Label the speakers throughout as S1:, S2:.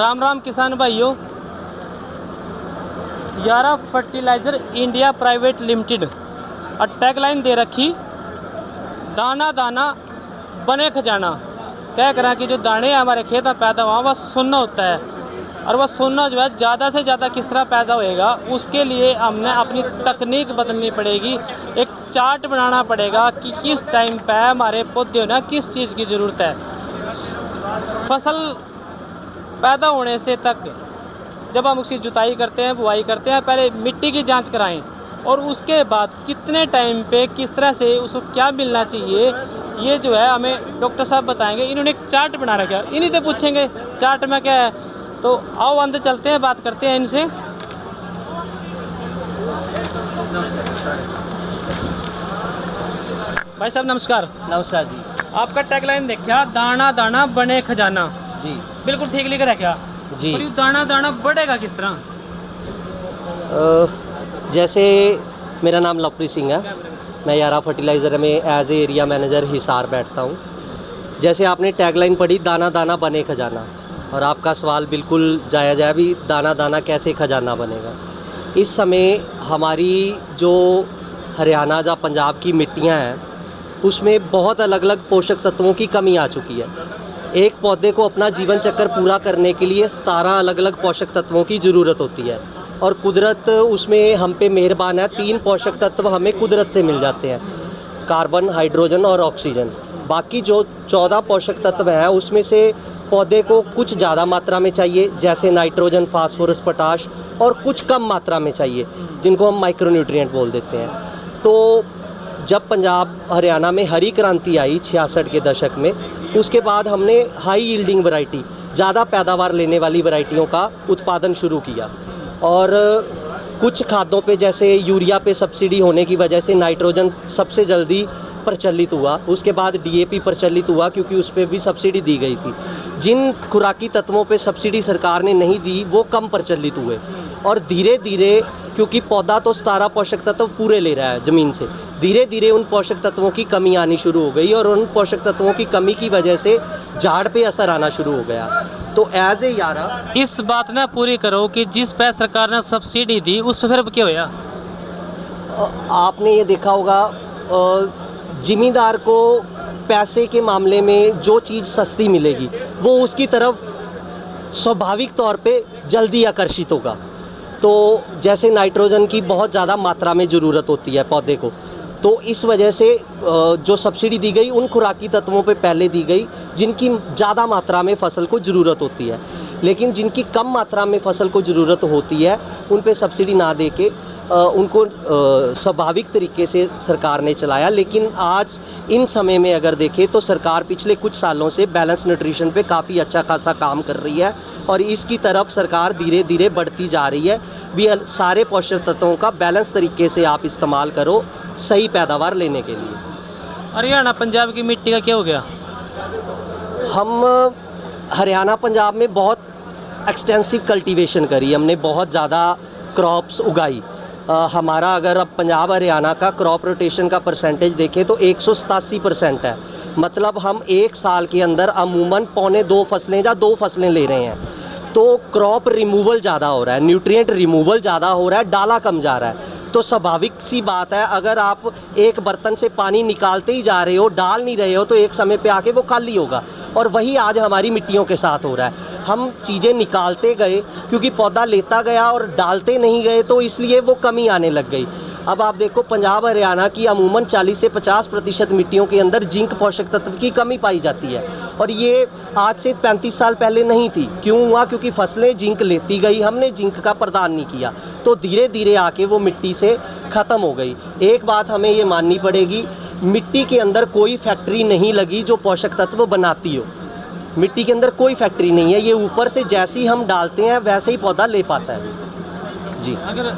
S1: राम राम किसान भाइयों। यारा फर्टिलाइज़र इंडिया प्राइवेट लिमिटेड और टैगलाइन दे रखी, दाना दाना बने खजाना। क्या करा कि जो दाने हमारे खेत में पैदा हुआ वह सोना होता है, और वह सोना जो है ज़्यादा से ज़्यादा किस तरह पैदा होएगा, उसके लिए हमने अपनी तकनीक बदलनी पड़ेगी। एक चार्ट बनाना पड़ेगा कि किस टाइम पे हमारे पौधे ना किस चीज़ की ज़रूरत है। फसल पैदा होने से तक जब हम उसकी जुताई करते हैं, बुआई करते हैं, पहले मिट्टी की जांच कराएं, और उसके बाद कितने टाइम पे किस तरह से उसको क्या मिलना चाहिए, ये जो है हमें डॉक्टर साहब बताएंगे। इन्होंने एक चार्ट बना रखा है, इन्हीं से पूछेंगे चार्ट में क्या है। तो आओ अंदर चलते हैं, बात करते हैं इनसे। भाई साहब नमस्कार।
S2: नमस्कार जी।
S1: आपका टैगलाइन देखा, दाना दाना बने खजाना।
S2: जी
S1: बिल्कुल ठीक लिख रखा
S2: जी।
S1: और ये दाना दाना बढ़ेगा किस तरह?
S2: जैसे मेरा नाम लवप्रीत सिंह है, मैं यारा फर्टिलाइज़र में as a area manager Hisar बैठता हूँ। जैसे आपने टैगलाइन पढ़ी, दाना दाना बने खजाना, और आपका सवाल बिल्कुल जायज़ है, भी दाना दाना कैसे खजाना बनेगा। इस समय हमारी जो हरियाणा या पंजाब की मिट्टियाँ हैं, उसमें बहुत अलग अलग पोषक तत्वों की कमी आ चुकी है। एक पौधे को अपना जीवन चक्र पूरा करने के लिए 17 अलग अलग पोषक तत्वों की ज़रूरत होती है, और कुदरत उसमें हम पे मेहरबान है। 3 पोषक तत्व हमें कुदरत से मिल जाते हैं, कार्बन, हाइड्रोजन और ऑक्सीजन। बाकी जो 14 पोषक तत्व हैं, उसमें से पौधे को कुछ ज़्यादा मात्रा में चाहिए, जैसे नाइट्रोजन, फास्फोरस, पोटाश, और कुछ कम मात्रा में चाहिए, जिनको हम माइक्रोन्यूट्रिएंट बोल देते हैं। तो जब पंजाब हरियाणा में हरी क्रांति आई 66 के दशक में, उसके बाद हमने हाई यील्डिंग वैरायटी, ज़्यादा पैदावार लेने वाली वैरायटियों का उत्पादन शुरू किया। और कुछ खादों पे, जैसे यूरिया पे सब्सिडी होने की वजह से नाइट्रोजन सबसे जल्दी प्रचलित हुआ। उसके बाद डीएपी प्रचलित हुआ, क्योंकि उस पर भी सब्सिडी दी गई थी। जिन खुराकी तत्वों पे सब्सिडी सरकार ने नहीं दी, वो कम प्रचलित हुए। और धीरे धीरे, क्योंकि पौधा तो 17 पोषक तत्व पूरे ले रहा है ज़मीन से, धीरे धीरे उन पोषक तत्वों की कमी आनी शुरू हो गई, और उन पोषक तत्वों की कमी की वजह से झाड़ पे असर आना शुरू हो गया। तो एज ए यारा
S1: इस बात ना पूरी करो कि जिस पे सरकार ने सब्सिडी दी उस पर फिर क्या होया?
S2: आपने ये देखा होगा, जिमींदार को पैसे के मामले में जो चीज़ सस्ती मिलेगी, वो उसकी तरफ स्वाभाविक तौर पे जल्दी आकर्षित होगा। तो जैसे नाइट्रोजन की बहुत ज़्यादा मात्रा में ज़रूरत होती है पौधे को, तो इस वजह से जो सब्सिडी दी गई, उन खुराकी तत्वों पे पहले दी गई जिनकी ज़्यादा मात्रा में फसल को ज़रूरत होती है। लेकिन जिनकी कम मात्रा में फसल को ज़रूरत होती है, उन पे सब्सिडी ना दे के उनको स्वाभाविक तरीके से सरकार ने चलाया। लेकिन आज इन समय में अगर देखें, तो सरकार पिछले कुछ सालों से बैलेंस न्यूट्रिशन पे काफ़ी अच्छा खासा काम कर रही है, और इसकी तरफ सरकार धीरे धीरे बढ़ती जा रही है। भी सारे पोषक तत्वों का बैलेंस तरीके से आप इस्तेमाल करो सही पैदावार लेने के लिए।
S1: हरियाणा पंजाब की मिट्टी का क्या हो गया?
S2: हम हरियाणा पंजाब में बहुत एक्सटेंसिव कल्टीवेशन करी, हमने बहुत ज़्यादा क्रॉप्स उगाई। हमारा अगर अब पंजाब हरियाणा का क्रॉप रोटेशन का परसेंटेज देखें, तो 187% है। मतलब हम एक साल के अंदर अमूमन 1.25 फसलें या 2 फसलें ले रहे हैं। तो क्रॉप रिमूवल ज़्यादा हो रहा है, न्यूट्रिएंट रिमूवल ज़्यादा हो रहा है, डाला कम जा रहा है। तो स्वाभाविक सी बात है, अगर आप एक बर्तन से पानी निकालते ही जा रहे हो, डाल नहीं रहे हो, तो एक समय पे आके वो खाली होगा। और वही आज हमारी मिट्टियों के साथ हो रहा है। हम चीज़ें निकालते गए, क्योंकि पौधा लेता गया और डालते नहीं गए, तो इसलिए वो कमी आने लग गई। अब आप देखो, पंजाब हरियाणा की अमूमन 40 से 50% मिट्टियों के अंदर जिंक पोषक तत्व की कमी पाई जाती है, और ये आज से 35 साल पहले नहीं थी। क्यों हुआ? क्योंकि फसलें जिंक लेती गई, हमने जिंक का प्रदान नहीं किया, तो धीरे धीरे आके वो मिट्टी से ख़त्म हो गई। एक बात हमें ये माननी पड़ेगी, मिट्टी के अंदर कोई फैक्ट्री नहीं लगी जो पोषक तत्व बनाती हो। मिट्टी के अंदर कोई फैक्ट्री नहीं है, ये ऊपर से जैसे ही हम डालते हैं वैसे ही पौधा ले पाता है जी।
S1: अगर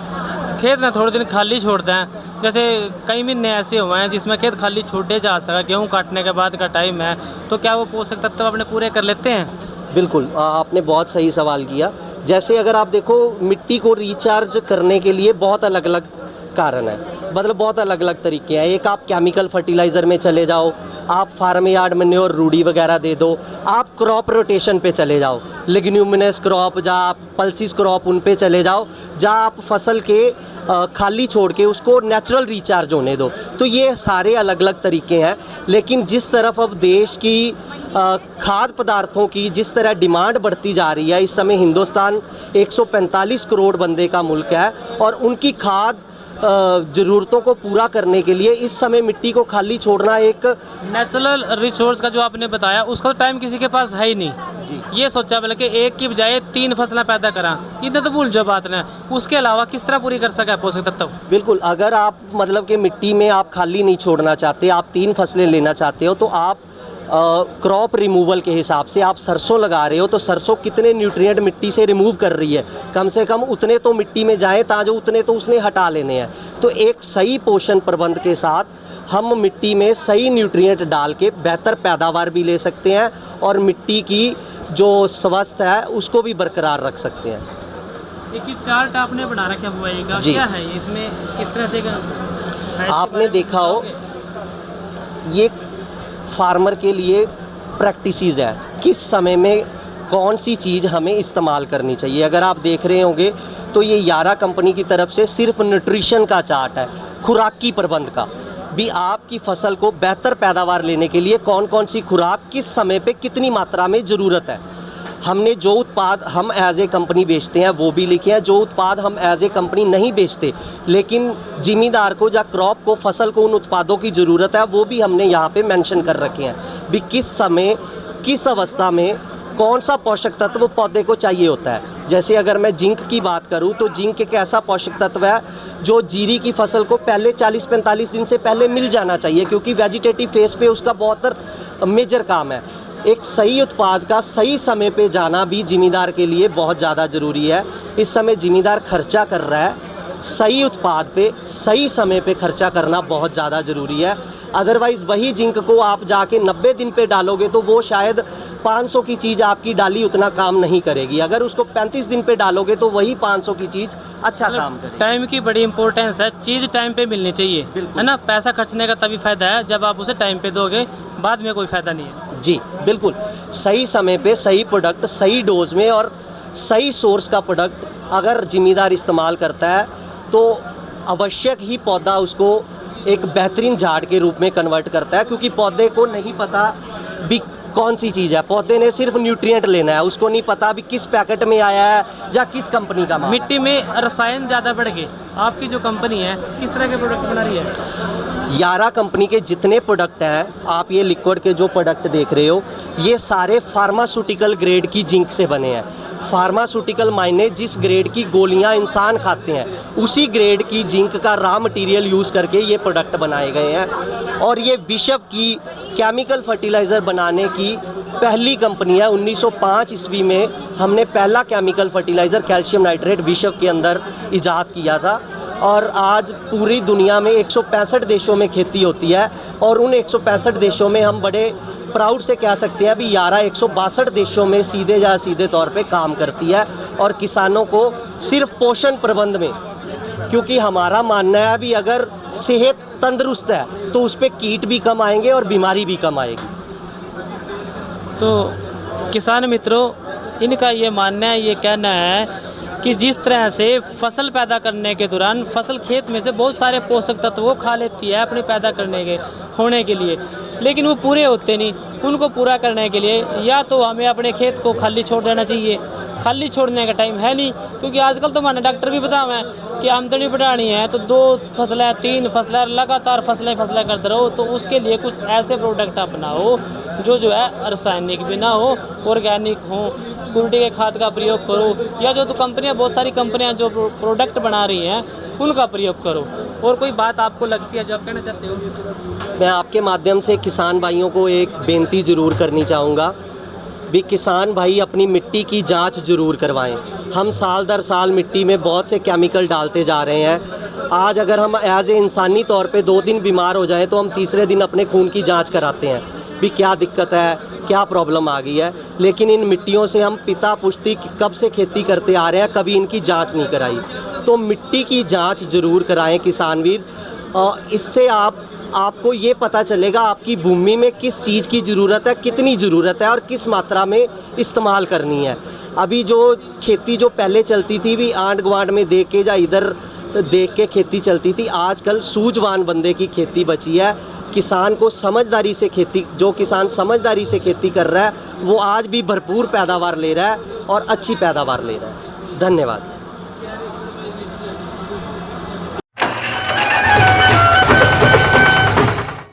S1: खेत ना थोड़े दिन खाली छोड़ते हैं, जैसे कई महीने ऐसे हुए हैं जिसमें खेत खाली छोड़े जा सका, गेहूँ काटने के बाद का टाइम है, तो क्या वो पोषक तत्व अपने पूरे कर लेते हैं?
S2: बिल्कुल, आपने बहुत सही सवाल किया। जैसे अगर आप देखो, मिट्टी को रिचार्ज करने के लिए बहुत अलग अलग कारण है, मतलब बहुत अलग अलग तरीके हैं। एक आप केमिकल फर्टिलाइज़र में चले जाओ, आप फार्म यार्ड मैन्योर रूढ़ी वगैरह दे दो, आप क्रॉप रोटेशन पे चले जाओ, लिग्न्यूमिनस क्रॉप जहाँ आप पल्सिस क्रॉप उन पे चले जाओ, जहाँ आप फसल के खाली छोड़ के उसको नेचुरल रिचार्ज होने दो। तो ये सारे अलग अलग तरीके हैं, लेकिन जिस तरफ अब देश की खाद्य पदार्थों की जिस तरह डिमांड बढ़ती जा रही है, इस समय हिंदुस्तान 145 करोड़ बंदे का मुल्क है और उनकी खाद्य ज़रूरतों को पूरा करने के लिए इस समय मिट्टी को खाली छोड़ना एक
S1: नेचुरल रिसोर्स का जो आपने बताया उसका तो टाइम किसी के पास है ही नहीं। ये सोचा बल्कि एक की बजाय 3 फसलें पैदा करा, इधर तो भूल जो बात ना, उसके अलावा किस तरह पूरी कर सका पोषक तत्व।
S2: बिल्कुल, अगर आप मतलब कि मिट्टी में आप खाली नहीं छोड़ना चाहते, आप 3 फसलें लेना चाहते हो, तो आप क्रॉप रिमूवल के हिसाब से आप सरसों लगा रहे हो तो सरसों कितने न्यूट्रिएंट मिट्टी से रिमूव कर रही है, कम से कम उतने तो मिट्टी में जाएं ताकि उतने तो उसने हटा लेने हैं। तो एक सही पोषण प्रबंध के साथ हम मिट्टी में सही न्यूट्रिएंट डाल के बेहतर पैदावार भी ले सकते हैं और मिट्टी की जो स्वास्थ्य है उसको भी बरकरार रख सकते हैं।
S1: एक ही चार्ट आपने बना रखा है बुआई का, क्या है इसमें, किस तरह से
S2: आपने देखा हो, ये फार्मर के लिए प्रैक्टिसेस है, किस समय में कौन सी चीज़ हमें इस्तेमाल करनी चाहिए। अगर आप देख रहे होंगे तो ये यारा कंपनी की तरफ से सिर्फ न्यूट्रिशन का चार्ट है, खुराकी प्रबंध का भी, आपकी फसल को बेहतर पैदावार लेने के लिए कौन कौन सी खुराक किस समय पे कितनी मात्रा में ज़रूरत है। हमने जो उत्पाद हम एज ए कंपनी बेचते हैं वो भी लिखे हैं, जो उत्पाद हम एज ए कंपनी नहीं बेचते लेकिन जिमीदार को या क्रॉप को, फसल को उन उत्पादों की ज़रूरत है, वो भी हमने यहाँ पे मेंशन कर रखे हैं भी किस समय किस अवस्था में कौन सा पोषक तत्व पौधे को चाहिए होता है। जैसे अगर मैं जिंक की बात करूं तो जिंक एक ऐसा पोषक तत्व है जो जीरी की फसल को पहले 40-45 दिन से पहले मिल जाना चाहिए, क्योंकि वेजिटेटिव फेज पे उसका बहुत मेजर काम है। एक सही उत्पाद का सही समय पे जाना भी जिमीदार के लिए बहुत ज़्यादा ज़रूरी है। इस समय जिमीदार खर्चा कर रहा है, सही उत्पाद पे सही समय पे खर्चा करना बहुत ज़्यादा ज़रूरी है। अदरवाइज़ वही जिंक को आप जाके 90 दिन पे डालोगे तो वो शायद 500 की चीज़ आपकी डाली उतना काम नहीं करेगी। अगर उसको 35 दिन पे डालोगे तो वही 500 की चीज़ अच्छा काम करेगी।
S1: टाइम की बड़ी इंपॉर्टेंस है, चीज़ टाइम पे मिलनी चाहिए, है ना। पैसा खर्चने का तभी फ़ायदा है जब आप उसे टाइम पे दोगे, बाद में कोई फ़ायदा नहीं है।
S2: जी बिल्कुल, सही समय पे सही प्रोडक्ट सही डोज में और सही सोर्स का प्रोडक्ट अगर जिम्मेदार इस्तेमाल करता है तो आवश्यक ही पौधा उसको एक बेहतरीन झाड़ के रूप में कन्वर्ट करता है, क्योंकि पौधे को नहीं पता भी कौन सी चीज़ है, पौधे ने सिर्फ न्यूट्रिएंट लेना है, उसको नहीं पता भी किस पैकेट में आया है या किस कंपनी का माल।
S1: मिट्टी में रसायन ज़्यादा बढ़ गए। आपकी जो कंपनी है किस तरह के प्रोडक्ट बना रही है?
S2: यारा कंपनी के जितने प्रोडक्ट हैं, आप ये लिक्विड के जो प्रोडक्ट देख रहे हो, ये सारे फार्मास्यूटिकल ग्रेड की जिंक से बने हैं। फार्मास्यूटिकल मायने जिस ग्रेड की गोलियां इंसान खाते हैं उसी ग्रेड की जिंक का रॉ मटेरियल यूज़ करके ये प्रोडक्ट बनाए गए हैं। और ये विश्व की केमिकल फर्टिलाइज़र बनाने की पहली कंपनी है। 1905 ईस्वी में हमने पहला केमिकल फर्टिलाइज़र कैल्शियम नाइट्रेट विश्व के अंदर इजाद किया था और आज पूरी दुनिया में 165 देशों में खेती होती है और उन 165 देशों में हम बड़े प्राउड से कह सकते हैं भी यारा 162 देशों में सीधे या सीधे तौर पे काम करती है और किसानों को सिर्फ पोषण प्रबंध में, क्योंकि हमारा मानना है भी अगर सेहत तंदुरुस्त है तो उस पर कीट भी कम आएंगे और बीमारी भी कम आएगी।
S1: तो किसान मित्रों, इनका ये मानना है, ये कहना है कि जिस तरह से फसल पैदा करने के दौरान फसल खेत में से बहुत सारे पोषक तत्व वो खा लेती है अपने पैदा करने के होने के लिए, लेकिन वो पूरे होते नहीं। उनको पूरा करने के लिए या तो हमें अपने खेत को खाली छोड़ देना चाहिए, खाली छोड़ने का टाइम है नहीं, क्योंकि आजकल तो माने डॉक्टर भी बताओ है कि आमदनी बढ़ानी है तो 2 फसलें 3 फसलें लगातार फसलें करते रहो। तो उसके लिए कुछ ऐसे प्रोडक्ट अपनाओ जो है रासायनिक भी ना हो, ऑर्गेनिक हो, कुर्डी के खाद का प्रयोग करो, या जो तो कंपनियां, बहुत सारी कंपनियां जो प्रोडक्ट बना रही हैं उनका प्रयोग करो। और कोई बात आपको लगती है जो आप कहना चाहते हो?
S2: मैं आपके माध्यम से किसान भाइयों को एक बेनती ज़रूर करनी चाहूँगा भी, किसान भाई अपनी मिट्टी की जांच ज़रूर करवाएं। हम साल दर साल मिट्टी में बहुत से केमिकल डालते जा रहे हैं। आज अगर हम एज ए इंसानी तौर पे 2 दिन बीमार हो जाएं तो हम तीसरे दिन अपने खून की जांच कराते हैं भी क्या दिक्कत है, क्या प्रॉब्लम आ गई है। लेकिन इन मिट्टियों से हम पिता पुश्ती कब से खेती करते आ रहे हैं, कभी इनकी जाँच नहीं कराई। तो मिट्टी की जाँच ज़रूर कराएँ किसान वीर, इससे आप आपको ये पता चलेगा आपकी भूमि में किस चीज़ की ज़रूरत है, कितनी ज़रूरत है और किस मात्रा में इस्तेमाल करनी है। अभी जो खेती जो पहले चलती थी भी आंड गवांड में देख के या इधर देख के खेती चलती थी, आजकल सूझवान बंदे की खेती बची है। किसान को समझदारी से खेती, जो किसान समझदारी से खेती कर रहा है वो आज भी भरपूर पैदावार ले रहा है और अच्छी पैदावार ले रहा है। धन्यवाद।